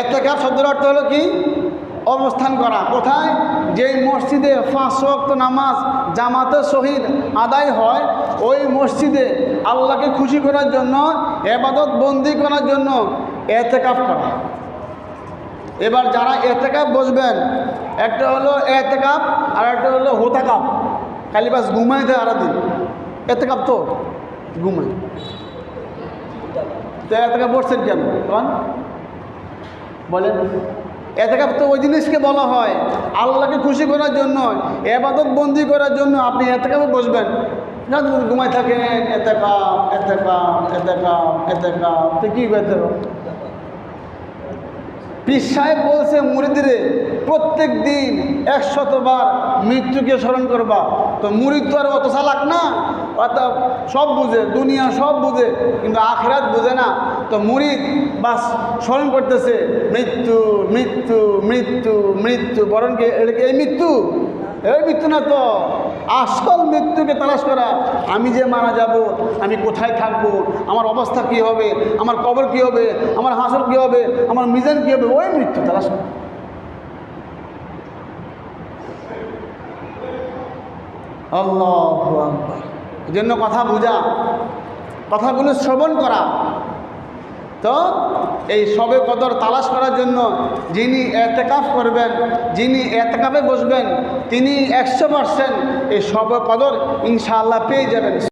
ইতিকাফ শব্দের অর্থ হলো কি? অবস্থান করা। কোথায়? যেই মসজিদে 5 ওয়াক্ত নামাজ জামাতের সহিত আদায় হয়, ওই মসজিদে আল্লাহকে খুশি করার জন্য, ইবাদত বন্দি করার জন্য ইতিকাফ করা। এবার যারা ইতিকাফ বসবেন, একটা হলো ইতিকাফ আর একটা হলো হোতাকাফ। খালি বাস ঘুমাই দেয় আরা দিন। ইতিকাফ তো ঘুমাই, তো ইতিকাফ বসছেন কেন বলেন? ইতিকাফ তো ওই জিনিসকে বলা হয় আল্লাহকে খুশি করার জন্য, ইবাদত বন্দি করার জন্য। আপনি ইতিকাফে বসবেন না, ঘুমাই থাকেন। ইতিকাফ ইতিকাফ ইতিকাফ ইতিকাফ, তো কী করতে হবে? পীর সাহেব বলছে মুরিদরে প্রত্যেক দিন 100 বার মৃত্যুকে স্মরণ করবা। তো মুরিদ তো আর অত চালাক না, অত সব বুঝে, দুনিয়া সব বুঝে, কিন্তু আখিরাত বুঝে না। তো মুরিদ বাস স্মরণ করতেছে মৃত্যু মৃত্যু মৃত্যু মৃত্যু। বরং কি এই মৃত্যু? এই মৃত্যু না তো, আসল মৃত্যুকে তালাশ করা। আমি যে মারা যাব, আমি কোথায় থাকব, আমার অবস্থা কী হবে, আমার কবর কী হবে, আমার হাসর কী হবে, আমার মিজান কী হবে, ওই মৃত্যু তালাশ করা। আল্লাহু আকবার। এই জন্য কথা বোঝা, কথাগুলো শ্রবণ করা। তো এই শবে কদর তালাশ করার জন্য যিনি ইতিকাফ করবেন, যিনি ইতিকাফে বসবেন, তিনি 100% এই শবে কদর ইনশাআল্লাহ পেয়ে যাবেন।